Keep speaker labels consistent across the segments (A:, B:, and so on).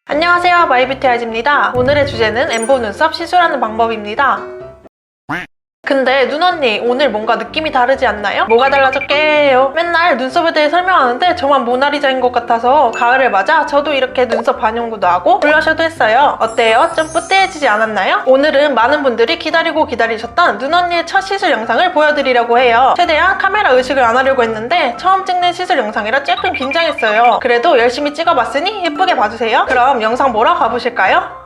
A: 안녕하세요, 마이뷰티아이즈입니다. 오늘의 주제는 엠보 눈썹 시술하는 방법입니다. 근데 눈언니, 오늘 뭔가 느낌이 다르지 않나요? 뭐가 달라졌게요? 맨날 눈썹에 대해 설명하는데 저만 모나리자인 것 같아서 가을을 맞아 저도 이렇게 눈썹 반영구도 하고 블러셔도 했어요. 어때요? 좀 뿌띠해지지 않았나요? 오늘은 많은 분들이 기다리셨던 눈언니의 첫 시술 영상을 보여드리려고 해요. 최대한 카메라 의식을 안 하려고 했는데 처음 찍는 시술 영상이라 조금 긴장했어요. 그래도 열심히 찍어봤으니 예쁘게 봐주세요. 그럼 영상 보러 가보실까요?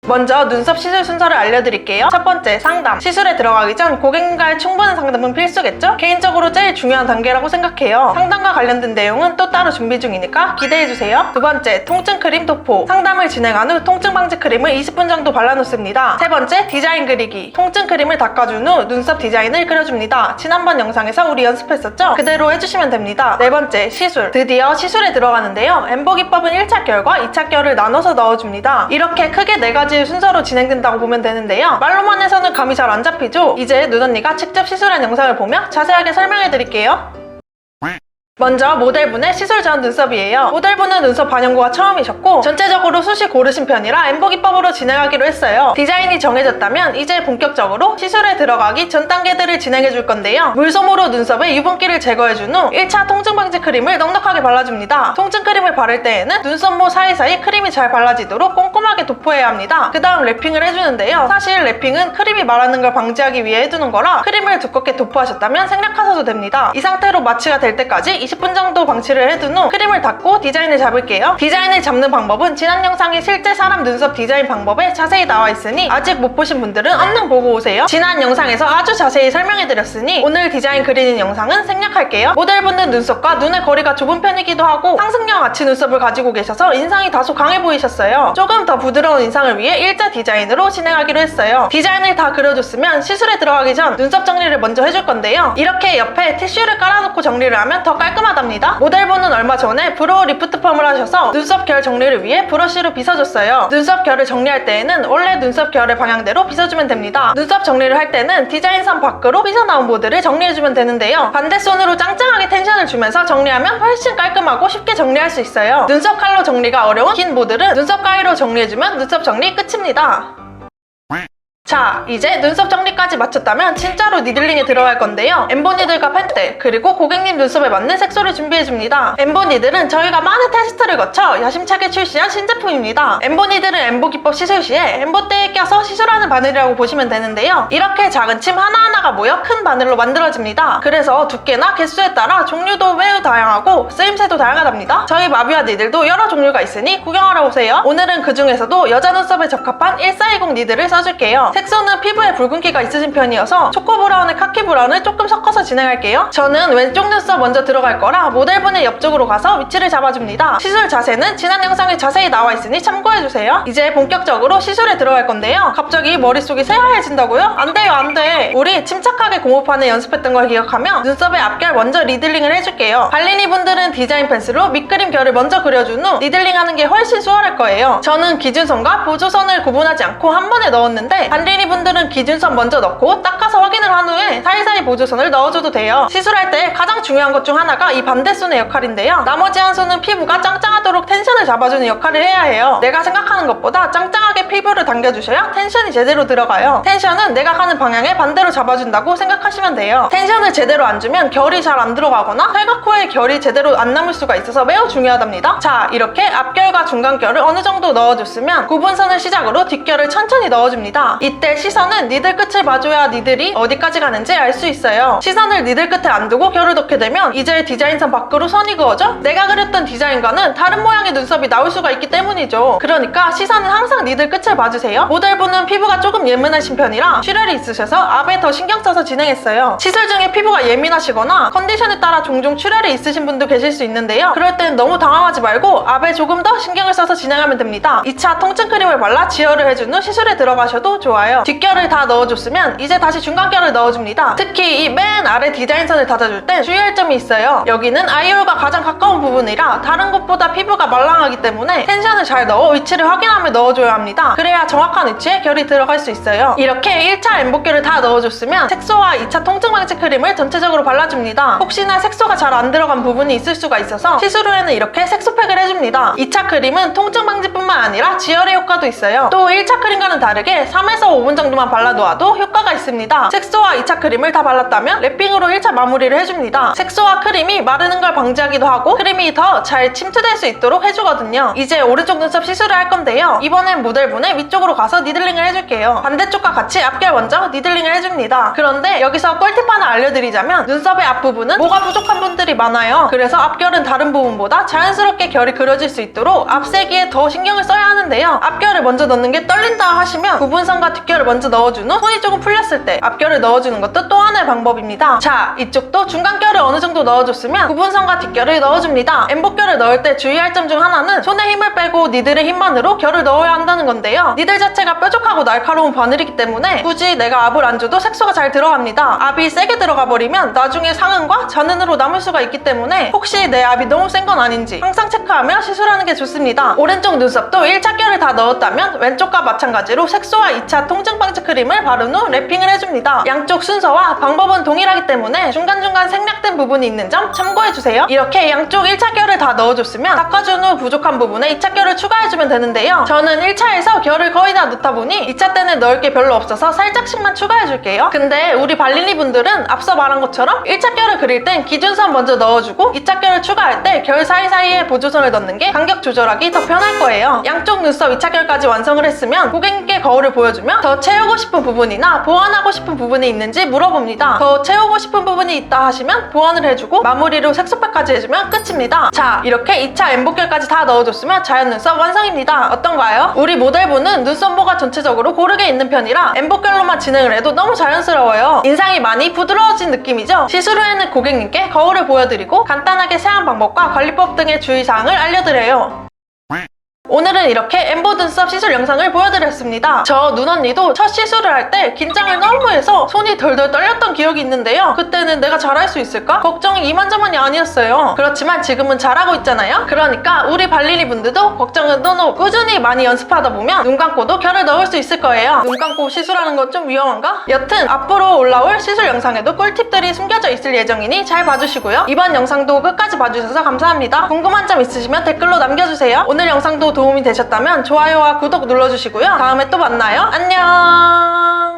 A: 먼저 눈썹 시술 순서를 알려드릴게요. 첫 번째, 상담. 시술에 들어가기 전 고객님과의 충분한 상담은 필수겠죠? 개인적으로 제일 중요한 단계라고 생각해요. 상담과 관련된 내용은 또 따로 준비 중이니까 기대해주세요. 두 번째, 통증 크림 도포. 상담을 진행한 후 통증 방지 크림을 20분 정도 발라놓습니다. 세 번째, 디자인 그리기. 통증 크림을 닦아준 후 눈썹 디자인을 그려줍니다. 지난번 영상에서 우리 연습했었죠? 그대로 해주시면 됩니다. 네 번째, 시술. 드디어 시술에 들어가는데요. 엠보 기법은 1차 결과 2차 결을 나눠서 넣어줍니다. 이렇게 크게 4가지 순서로 진행된다고 보면 되는데요. 말로만 해서는 감이 잘 안 잡히죠? 이제 눈언니가 직접 시술한 영상을 보며 자세하게 설명해 드릴게요. 먼저 모델분의 시술 전 눈썹이에요. 모델분은 눈썹 반영구가 처음이셨고 전체적으로 숱이 고르신 편이라 엠보 기법으로 진행하기로 했어요. 디자인이 정해졌다면 이제 본격적으로 시술에 들어가기 전 단계들을 진행해 줄 건데요. 물솜으로 눈썹의 유분기를 제거해준 후 1차 통증 방지 크림을 넉넉하게 발라줍니다. 통증 크림을 바를 때에는 눈썹모 사이사이 크림이 잘 발라지도록 꼼꼼하게 도포해야 합니다. 그 다음 랩핑을 해주는데요. 사실 랩핑은 크림이 마르는 걸 방지하기 위해 해두는 거라 크림을 두껍게 도포하셨다면 생략하셔도 됩니다. 이 상태로 마취가 될 때까지 20분 정도 방치를 해둔 후 크림을 닦고 디자인을 잡을게요. 디자인을 잡는 방법은 지난 영상에 실제 사람 눈썹 디자인 방법에 자세히 나와 있으니 아직 못 보신 분들은 얼른 보고 오세요. 지난 영상에서 아주 자세히 설명해드렸으니 오늘 디자인 그리는 영상은 생략할게요. 모델분은 눈썹과 눈의 거리가 좁은 편이기도 하고 상승형 아치 눈썹을 가지고 계셔서 인상이 다소 강해 보이셨어요. 조금 더 부드러운 인상을 위해 일자 디자인으로 진행하기로 했어요. 디자인을 다 그려줬으면 시술에 들어가기 전 눈썹 정리를 먼저 해줄 건데요. 이렇게 옆에 티슈를 깔아놓고 정리를 하면 더 깔끔하답니다. 모델분은 얼마 전에 브로우 리프트 펌을 하셔서 눈썹 결 정리를 위해 브러쉬로 빗어줬어요. 눈썹 결을 정리할 때에는 원래 눈썹 결의 방향대로 빗어주면 됩니다. 눈썹 정리를 할 때는 디자인선 밖으로 빗어나온 모드를 정리해주면 되는데요. 반대손으로 짱짱하게 텐션을 주면서 정리하면 훨씬 깔끔하고 쉽게 정리할 수 있어요. 눈썹 칼로 정리가 어려운 긴 모드를 눈썹 가위로 정리해주면 눈썹 정리 끝입니다. 자, 이제 눈썹 정리까지 마쳤다면 진짜로 니들링에 들어갈 건데요. 엠보 니들과 펜대, 그리고 고객님 눈썹에 맞는 색소를 준비해줍니다. 엠보 니들은 저희가 많은 테스트를 거쳐 야심차게 출시한 신제품입니다. 엠보 니들은 엠보 기법 시술 시에 엠보대에 껴서 시술하는 바늘이라고 보시면 되는데요. 이렇게 작은 침 하나하나가 모여 큰 바늘로 만들어집니다. 그래서 두께나 개수에 따라 종류도 매우 다양하고 쓰임새도 다양하답니다. 저희 마비와 니들도 여러 종류가 있으니 구경하러 오세요. 오늘은 그 중에서도 여자 눈썹에 적합한 1420 니들을 써줄게요. 색소는 피부에 붉은기가 있으신 편이어서 초코브라운에 카키브라운을 조금 섞어서 진행할게요. 저는 왼쪽 눈썹 먼저 들어갈 거라 모델분의 옆쪽으로 가서 위치를 잡아줍니다. 시술 자세는 지난 영상에 자세히 나와 있으니 참고해주세요. 이제 본격적으로 시술에 들어갈 건데요. 갑자기 머릿속이 새하얘진다고요? 안 돼요, 안 돼. 우리 침착하게 고무판에 연습했던 걸 기억하며 눈썹의 앞결 먼저 리들링을 해줄게요. 발리니 분들은 디자인 펜슬로 밑그림 결을 먼저 그려준 후 리들링 하는 게 훨씬 수월할 거예요. 저는 기준선과 보조선을 구분하지 않고 한 번에 넣었는데 발리니 분들은 기준선 먼저 넣고 닦아서 확인을 한 후에 사이사이 보조선을 넣어줘도 돼요. 시술할 때 가장 중요한 것 중 하나가 이 반대손의 역할인데요. 나머지 한 손은 피부가 짱짱하도록 텐션을 잡아주는 역할을 해야 해요. 내가 생각하는 것보다 짱짱하게 피부를 당겨주셔야 텐션이 제대로 들어가요. 텐션은 내가 가는 방향에 반대로 잡아준다고 생각하시면 돼요. 텐션을 제대로 안 주면 결이 잘 안 들어가거나 팔각코에 결이 제대로 안 남을 수가 있어서 매우 중요하답니다. 자, 이렇게 앞결과 중간결을 어느 정도 넣어줬으면 구분선을 시작으로 뒷결을 천천히 넣어줍니다. 이때 시선은 니들 끝을 봐줘야 니들이 어디까지 가는지 알 수 있어요. 시선을 니들 끝에 안 두고 결을 넣게 되면 이제 디자인선 밖으로 선이 그어져 내가 그렸던 디자인과는 다른 모양의 눈썹이 나올 수가 있기 때문이죠. 그러니까 시선은 항상 니들 끝을 봐주세요. 모델분은 피부가 조금 예민하신 편이라 출혈이 있으셔서 압에 더 신경 써서 진행했어요. 시술 중에 피부가 예민하시거나 컨디션에 따라 종종 출혈이 있으신 분도 계실 수 있는데요. 그럴 땐 너무 당황하지 말고 압에 조금 더 신경을 써서 진행하면 됩니다. 2차 통증 크림을 발라 지혈을 해준 후 시술에 들어가셔도 좋아요. 좋아요. 뒷결을 다 넣어줬으면 이제 다시 중간결을 넣어줍니다. 특히 이 맨 아래 디자인선을 닫아줄 때 주의할 점이 있어요. 여기는 아이홀과 가장 가까운 부분이라 다른 곳보다 피부가 말랑하기 때문에 텐션을 잘 넣어 위치를 확인하며 넣어줘야 합니다. 그래야 정확한 위치에 결이 들어갈 수 있어요. 이렇게 1차 엠보결을 다 넣어줬으면 색소와 2차 통증 방지 크림을 전체적으로 발라줍니다. 혹시나 색소가 잘 안 들어간 부분이 있을 수가 있어서 시술 후에는 이렇게 색소팩을 해줍니다. 2차 크림은 통증 방지뿐만 아니라 지혈의 효과도 있어요. 또 1차 크림과는 다르게 3에서 5분 정도만 발라놓아도 효과가 있습니다. 색소와 2차 크림을 다 발랐다면 랩핑으로 1차 마무리를 해줍니다. 색소와 크림이 마르는 걸 방지하기도 하고 크림이 더 잘 침투될 수 있도록 해주거든요. 이제 오른쪽 눈썹 시술을 할 건데요. 이번엔 모델분의 위쪽으로 가서 니들링을 해줄게요. 반대쪽과 같이 앞결 먼저 니들링을 해줍니다. 그런데 여기서 꿀팁 하나 알려드리자면 눈썹의 앞부분은 뭐가 부족한 분들이 많아요. 그래서 앞결은 다른 부분보다 자연스럽게 결이 그려질 수 있도록 앞세기에 더 신경을 써야 하는데요. 앞결을 먼저 넣는 게 떨린다 하시면 부분선과 뒷결을 먼저 넣어준 후 손이 조금 풀렸을 때 앞결을 넣어주는 것도 또 하나의 방법입니다. 자, 이쪽도 중간결을 어느 정도 넣어줬으면 부분선과 뒷결을 넣어줍니다. 엠보결을 넣을 때 주의할 점 중 하나는 손에 힘을 빼고 니들의 힘만으로 결을 넣어야 한다는 건데요. 니들 자체가 뾰족하고 날카로운 바늘이기 때문에 굳이 내가 압을 안 줘도 색소가 잘 들어갑니다. 압이 세게 들어가 버리면 나중에 상흔과 잔흔으로 남을 수가 있기 때문에 혹시 내 압이 너무 센 건 아닌지 항상 체크하며 시술하는 게 좋습니다. 오른쪽 눈썹도 1차 결을 다 넣었다면 왼쪽과 마찬가지로 색소와 2차 통증 방지 크림을 바른 후 랩핑을 해줍니다. 양쪽 순서와 방법은 동일하기 때문에 중간중간 생략된 부분이 있는 점 참고해주세요. 이렇게 양쪽 1차 결을 다 넣어줬으면 닦아준 후 부족한 부분에 2차 결을 추가해주면 되는데요. 저는 1차에서 결을 거의 다 넣다 보니 2차 때는 넣을 게 별로 없어서 살짝씩만 추가해줄게요. 근데 우리 발리니 분들은 앞서 말한 것처럼 1차 결을 그릴 땐 기준선 먼저 넣어주고 2차 결을 추가할 때 결 사이사이에 보조선을 넣는 게 간격 조절하기 더 편할 거예요. 양쪽 눈썹 2차 결까지 완성을 했으면 고객님께 거울을 보여주며 더 채우고 싶은 부분이나 보완하고 싶은 부분이 있는지 물어봅니다. 더 채우고 싶은 부분이 있다 하시면 보완을 해주고 마무리로 색소팩까지 해주면 끝입니다. 자, 이렇게 2차 엠보결까지 다 넣어줬으면 자연 눈썹 완성입니다. 어떤가요? 우리 모델분은 눈썹모가 전체적으로 고르게 있는 편이라 엠보결로만 진행을 해도 너무 자연스러워요. 인상이 많이 부드러워진 느낌이죠? 시술 후에는 고객님께 거울을 보여드리고 간단하게 세안 방법과 관리법 등의 주의사항을 알려드려요. 오늘은 이렇게 엠보 눈썹 시술 영상을 보여드렸습니다. 저 눈언니도 첫 시술을 할 때 긴장을 너무 해서 손이 덜덜 떨렸던 기억이 있는데요. 그때는 내가 잘할 수 있을까? 걱정이 이만저만이 아니었어요. 그렇지만 지금은 잘하고 있잖아요. 그러니까 우리 발리니 분들도 걱정은 노노. 꾸준히 많이 연습하다 보면 눈 감고도 결을 넣을 수 있을 거예요. 눈 감고 시술하는 건 좀 위험한가? 여튼 앞으로 올라올 시술 영상에도 꿀팁들이 숨겨져 있을 예정이니 잘 봐주시고요. 이번 영상도 끝까지 봐주셔서 감사합니다. 궁금한 점 있으시면 댓글로 남겨주세요. 오늘 영상도 도움이 되셨다면 좋아요와 구독 눌러주시고요. 다음에 또 만나요. 안녕.